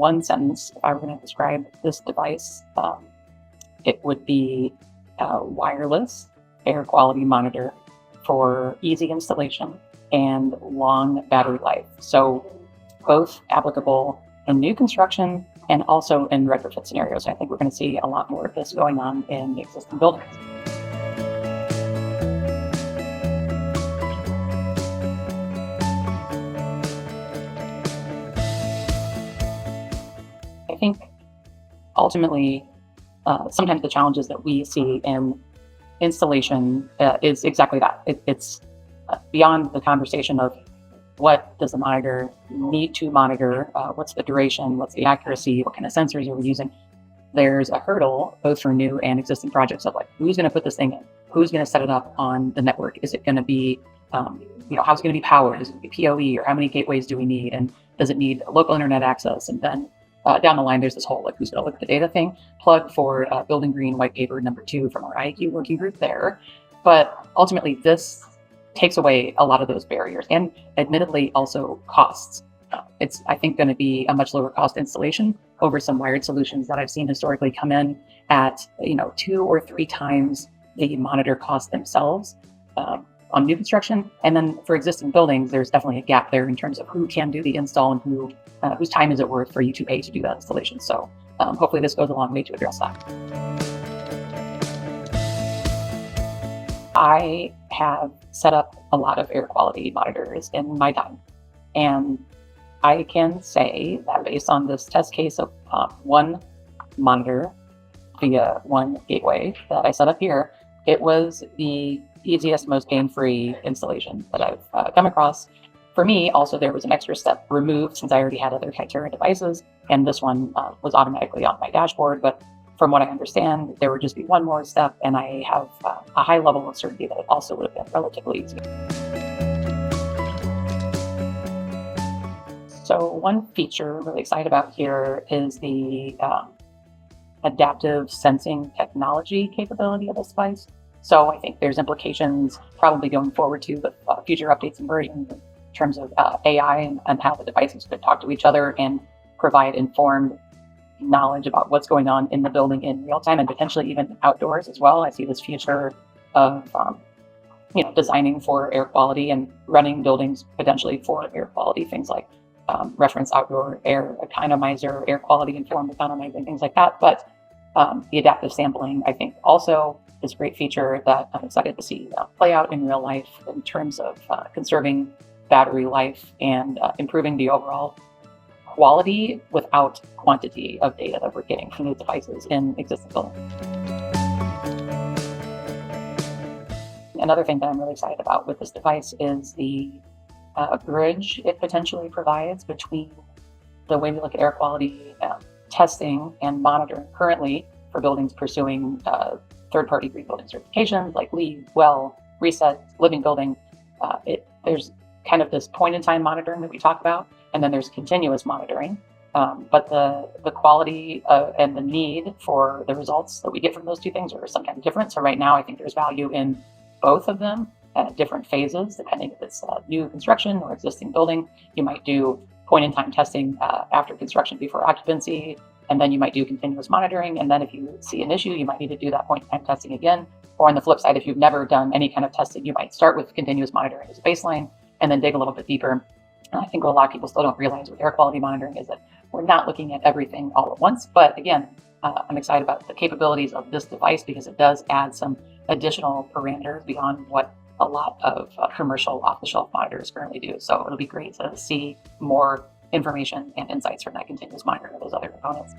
one sentence, if I were going to describe this device, it would be a wireless air quality monitor for easy installation and long battery life. So both applicable in new construction and also in retrofit scenarios. I think we're going to see a lot more of this going on in existing buildings. I think ultimately, sometimes the challenges that we see in installation is exactly that. It's beyond the conversation of what does the monitor need to monitor, what's the duration, what's the accuracy, what kind of sensors are we using. There's a hurdle both for new and existing projects of like, who's going to put this thing in? Who's going to set it up on the network? Is it going to be, how's it going to be powered? Is it going to be PoE, or how many gateways do we need? And does it need local internet access? And then down the line, there's this whole, like, who's going to look at the data thing. Plug for Building Green White Paper number 2 from our IAQ working group there. But ultimately, this takes away a lot of those barriers and admittedly also costs. It's, I think, going to be a much lower cost installation over some wired solutions that I've seen historically come in at 2 or 3 times the monitor cost themselves on new construction. And then for existing buildings, there's definitely a gap there in terms of who can do the install and whose time is it worth for you to pay to do that installation. So hopefully this goes a long way to address that. I have set up a lot of air quality monitors in my time, and I can say that based on this test case of one monitor via one gateway that I set up here, it was the easiest, most pain-free installation that I've come across. For me, also, there was an extra step removed since I already had other Kaiterra devices, and this one was automatically on my dashboard. But from what I understand, there would just be one more step, and I have a high level of certainty that it also would have been relatively easy. So one feature I'm really excited about here is the adaptive sensing technology capability of this device. So I think there's implications probably going forward too with future updates and versions in terms of AI and how the devices could talk to each other and provide informed knowledge about what's going on in the building in real time and potentially even outdoors as well. I see this future of designing for air quality and running buildings potentially for air quality, things like reference outdoor air economizer, air quality informed economizing, things like that. But the adaptive sampling, I think, also is a great feature that I'm excited to see play out in real life in terms of conserving battery life and improving the overall quality without quantity of data that we're getting from these devices in existing buildings. Another thing that I'm really excited about with this device is the bridge it potentially provides between the way we look at air quality testing and monitoring currently for buildings pursuing third-party green building certifications like LEED, WELL, Reset, Living Building. There's kind of this point-in-time monitoring that we talk about, and then there's continuous monitoring. But the quality and the need for the results that we get from those two things are sometimes different. So right now, I think there's value in both of them at different phases, depending if it's new construction or existing building. You might do point-in-time testing after construction before occupancy, and then you might do continuous monitoring. And then if you see an issue, you might need to do that point-in-time testing again. Or on the flip side, if you've never done any kind of testing, you might start with continuous monitoring as a baseline and then dig a little bit deeper. And I think what a lot of people still don't realize with air quality monitoring is that we're not looking at everything all at once. But again, I'm excited about the capabilities of this device because it does add some additional parameters beyond what a lot of commercial off-the-shelf monitors currently do. So it'll be great to see more information and insights from that continuous monitoring of those other components.